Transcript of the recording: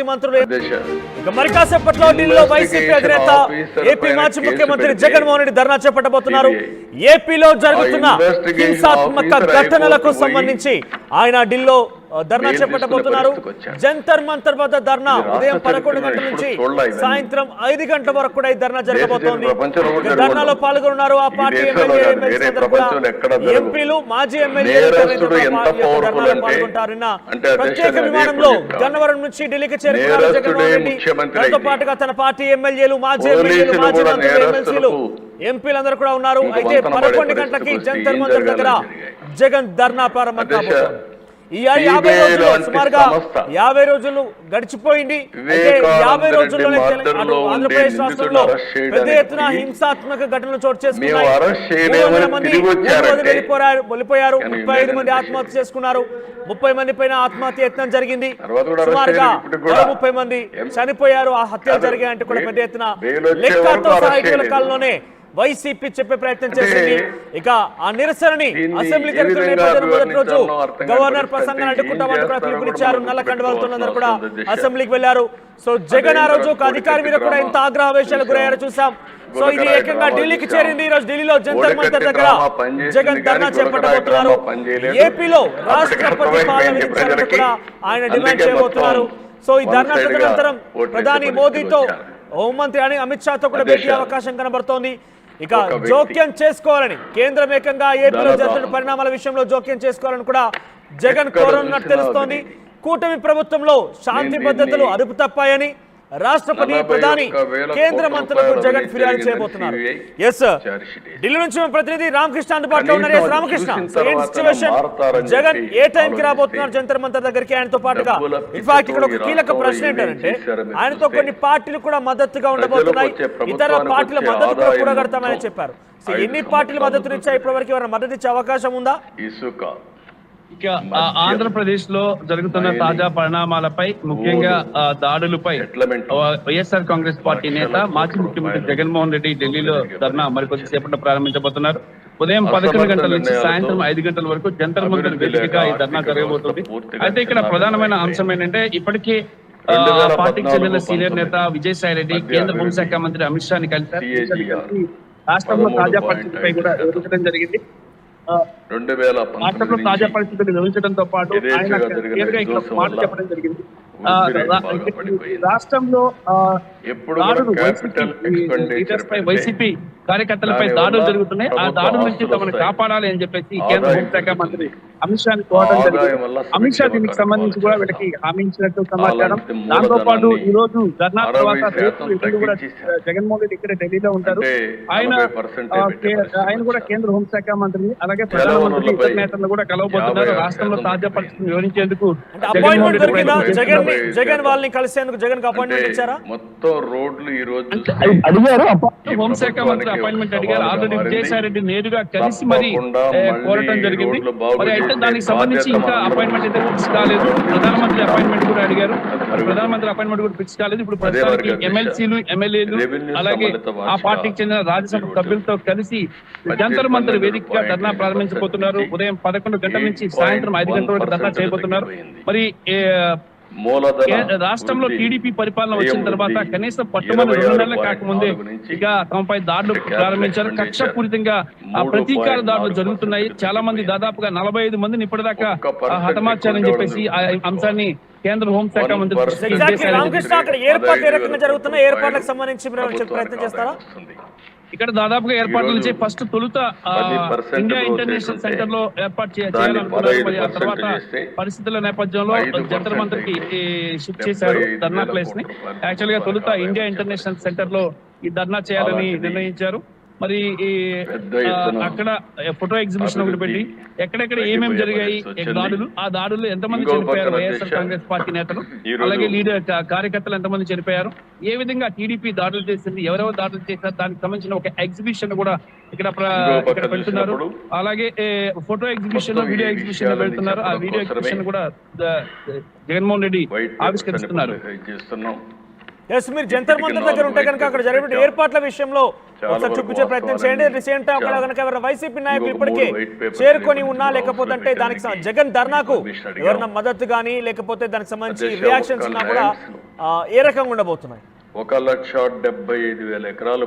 మంత్రులు ఇక మరి కాసేపట్లో ఢిల్లీలో వైసీపీ అధినేత ఏపీ మాజీ ముఖ్యమంత్రి జగన్మోహన్ రెడ్డి ధర్నా చేపట్టబోతున్నారు. ఏపీలో జరుగుతున్న హింసాత్మక ఘటనలకు సంబంధించి ఆయన ఢిల్లీలో ధర్నా చేపట్టబోతున్నారు. జంతర్ మంతర్ వద్ద ధర్నా ఉదయం 11 గంటల నుంచి సాయంత్రం 5 గంటల వరకు కూడా ఈ ధర్నా జరగబోతోంది. ధర్నాలో పాల్గొన్నారు ఆ పార్టీ ఎంపీలు, మాజీ ఎమ్మెల్యేలు ధర్నాలో పాల్గొంటారు. ప్రత్యేక విమానంలో గన్నవరం నుంచి ఢిల్లీకి చేరుకున్నారు జగన్మోహన్ రెడ్డి. దాంతో పాటుగా తన పార్టీ ఎమ్మెల్యేలు, మాజీ ఎమ్మెల్యేలు, మాజీ మంత్రులు, ఎమ్మెల్సీలు, ఎంపీలందరూ కూడా ఉన్నారు. అయితే 11 గంటలకి జంతర్ మంతర్ దగ్గర జగన్ ధర్నా ప్రారంభం కాబోతోంది. ఈ 50 రోజుల్లో సుమారుగా 50 రోజులు గడిచిపోయింది. అయితే 50 రోజుల్లోనే ఆంధ్రప్రదేశ్ రాష్ట్రంలో పెద్ద ఎత్తున హింసాత్మక ఘటనలు చోటు చేసుకున్నాయి. 300 మంది వెళ్ళిపోయారు. 35 మంది ఆత్మహత్య చేసుకున్నారు. 30 మంది పైన ఆత్మహత్య యత్నం జరిగింది. సుమారుగా 30 మంది చనిపోయారు. ఆ హత్యలు జరిగాయంటే కూడా పెద్ద ఎత్తున లెక్కతో సహా ఇటీవల కాలంలోనే వైసీపీ చెప్పే ప్రయత్నం చేసింది. ఇక ఆ నిరసనని అసెంబ్లీ జరుగుతున్న నేపథ్యంలో మొదటి రోజు గవర్నర్ ప్రసంగాన్ని అడ్డుకుంటామంటూ కూడా పిలుపునిచ్చారు. నల్ల కండువాలతో కూడా అసెంబ్లీకి వెళ్లారు. సో జగన్ ఆ రోజు ఒక అధికారి మీద కూడా ఎంత ఆగ్రహవేశాలకు గురయ్యారో చూసాం. సో ఇది ఏకంగా ఢిల్లీకి చేరింది. ఈ రోజు ఢిల్లీలో జంతర్ మంతర్ దగ్గర జగన్ ధర్నా చేపట్టబోతున్నారు. ఏపీలో రాష్ట్రపతి పాలన విధించాలని కూడా ఆయన డిమాండ్ చేయబోతున్నారు. సో ఈ ధర్నా తదనంతరం ప్రధాని మోదీతో, హోంమంత్రి అమిత్ షాతో కూడా భేటీ అవకాశం కనబడుతోంది. ఇక జోక్యం చేసుకోవాలని కేంద్రం ఏకంగా ఏపీలో జరుగుతున్న పరిణామాల విషయంలో జోక్యం చేసుకోవాలని కూడా జగన్ కోరనున్నట్టు తెలుస్తోంది. కూటమి ప్రభుత్వంలో శాంతి భద్రతలు అదుపు తప్పాయని రాష్ట్రపతి, ప్రధాని, కేంద్ర మంత్రులకు జగన్ ఫిర్యాదు చేయబోతున్నారు. ఎస్ ఢిల్లీ నుంచి ప్రతినిధి రామకృష్ణ అందుబాటులో ఉన్నారు. ఎస్ రామకృష్ణ, సిచ్యువేషన్ జగన్ ఏ టైంకి రాబోతున్నారు జంతర్ మంతర్ దగ్గరికి? ఆయనతో పాటుగా ఇన్ఫాక్ట్ ఇక్కడ ఒక కీలక ప్రశ్న ఏంటంటే ఆయనతో కొన్ని పార్టీలు కూడా మద్దతుగా ఉండబోతున్నాయి. ఇతర పార్టీల మద్దతు కూడా కూడగడతామని చెప్పారు. సో ఎన్ని పార్టీలు మద్దతునిచ్చాయి? ఇప్పటివరకు ఎవరైనా మద్దతు ఇచ్చే అవకాశం ఉందా? ఇక ఆంధ్రప్రదేశ్ లో జరుగుతున్న తాజా పరిణామాలపై, ముఖ్యంగా దాడులపై వైఎస్ఆర్ కాంగ్రెస్ పార్టీ నేత, మాజీ ముఖ్యమంత్రి జగన్మోహన్ రెడ్డి ఢిల్లీలో ధర్నా మరికొద్దిసేపట్లో ప్రారంభించబోతున్నారు. ఉదయం 11 గంటల నుంచి సాయంత్రం 5 గంటల వరకు జంతర్ మంతర్ వేదికగా ఈ ధర్నా జరగబోతుంది. అయితే ఇక్కడ ప్రధానమైన అంశం ఏంటంటే ఇప్పటికే పార్టీకి చెందిన సీనియర్ నేత విజయసాయి రెడ్డి కేంద్ర హోంశాఖ మంత్రి అమిత్ షాని కలిసి రాష్ట్రంలో తాజా పరిస్థితిపై కూడా వివరించడం జరిగింది. రాష్ట్రంలో తాజా పరిస్థితులు వివరించడంతో పాటు ఆయన ఇక్కడ మాట చెప్పడం జరిగింది. రాష్ట్రంలో వైసీపీ కార్యకర్తలపై దాడులు జరుగుతున్నాయి. ఆ దాడుల నుంచి తమను కాపాడాలి అని చెప్పేసి కేంద్ర హోంశాఖ మంత్రి అమిత్ షాని కోరడం జరిగింది. అమిత్ షా దీనికి సంబంధించి కూడా వీళ్ళకి హామీ ఇచ్చినట్టు సమాచారం. దాంతో పాటు ఈ రోజు ధర్నా తర్వాత కూడా జగన్మోహన్ రెడ్డి ఇక్కడ ఢిల్లీలో ఉంటారు. ఆయన కూడా కేంద్ర హోంశాఖ మంత్రిని, అలాగే ప్రధానమంత్రి, ఇతర నేతలను కూడా కలవబోతున్నారు. రాష్ట్రంలో తాజా పరిస్థితిని వివరించేందుకు జగన్ వాళ్ళని కలిసేందుకు జగన్ అపాయింట్మెంట్ ఇచ్చారా? మొత్తం రోడ్లు ఈ రోజు అడిగారు. హోంశాఖ మంత్రి అపాయింట్మెంట్ అడిగారు. ఆల్రెడీ విజయసాయి రెడ్డి నేరుగా కలిసి మరి కోరటం జరిగింది. మరి అయితే దానికి సంబంధించి ఇంకా అపాయింట్మెంట్ అయితే ఫిక్స్ కాలేదు. ప్రధానమంత్రి అపాయింట్మెంట్ కూడా అడిగారు. ప్రధానమంత్రి అపాయింట్మెంట్ కూడా ఫిక్స్ కాలేదు. ఇప్పుడు ప్రస్తుతానికి ఎమ్మెల్సీలు, ఎమ్మెల్యేలు, అలాగే ఆ పార్టీకి చెందిన రాజ్యసభ సభ్యులతో కలిసి జంతర్ మంతర్ వేదికగా ధర్నా ప్రారంభించబోతున్నారు. ఉదయం 11 గంటల నుంచి సాయంత్రం 5 గంటల వరకు ధర్నా చేయబోతున్నారు. మరి రాష్ట్రంలో టీడీపీ పరిపాలన వచ్చిన తర్వాత కనీసం పట్టుమని 2 నెలలు కాకముందే ఇక తమపై దాడులు ప్రారంభించారు. కక్షపూరితంగా ప్రతీకార దాడులు జరుగుతున్నాయి. చాలా మంది, దాదాపుగా 45 మందిని ఇప్పటిదాకా హతమార్చారని చెప్పేసి ఆ అంశాన్ని కేంద్ర హోంశాఖ మంత్రి ఏర్పాట్లకు సంబంధించి ప్రయత్నం చేస్తారా? ఇక్కడ దాదాపుగా ఏర్పాట్ల నుంచి ఫస్ట్ తొలుత ఇండియా ఇంటర్నేషనల్ సెంటర్ లో ఏర్పాటు చేయాలనుకున్నారు. మరి ఆ తర్వాత పరిస్థితుల నేపథ్యంలో జంతర్ మంతర్కి షిఫ్ట్ చేశారు ధర్నా ప్లేస్ ని. యాక్చువల్ గా తొలుత ఇండియా ఇంటర్నేషనల్ సెంటర్ లో ఈ ధర్నా చేయాలని నిర్ణయించారు. మరి అక్కడ ఫోటో ఎగ్జిబిషన్ ఒకటి పెట్టి ఎక్కడెక్కడ ఏమేమి జరిగాయి దాడులు, ఆ దాడులు ఎంతమంది చనిపోయారు, వైఎస్ఆర్ కాంగ్రెస్ పార్టీ నేతలు, అలాగే లీడర్ కార్యకర్తలు ఎంతమంది చనిపోయారు, ఏ విధంగా టీడీపీ దాడులు చేసింది, ఎవరెవరు దాడులు చేశారు, దానికి సంబంధించిన ఒక ఎగ్జిబిషన్ కూడా ఇక్కడ పెడుతున్నారు. అలాగే ఫోటో ఎగ్జిబిషన్, వీడియో ఎగ్జిబిషన్ పెడుతున్నారు. ఆ వీడియో ఎగ్జిబిషన్ కూడా జగన్మోహన్ రెడ్డి ఆవిష్కరిస్తున్నారు. ఎస్, మీరు జంతర్ మంతర్ దగ్గర ఉంటే కనుక అక్కడ జరిగిన ఏర్పాట్ల విషయంలో ఒకసారి చూపించే ప్రయత్నం చేయండి. రీసెంట్ అక్కడ కనుక ఎవరైనా వైసీపీ నాయకులు ఇప్పటికే చేరుకొని ఉన్నా, లేకపోతే అంటే దానికి జగన్ ధర్నాకు ఎవరైనా మద్దతు కానీ లేకపోతే దానికి సంబంధించి రియాక్షన్స్ ఉన్నా కూడా ఏ రకంగా ఉండబోతున్నాయి? 1,75,000 ఎకరాలు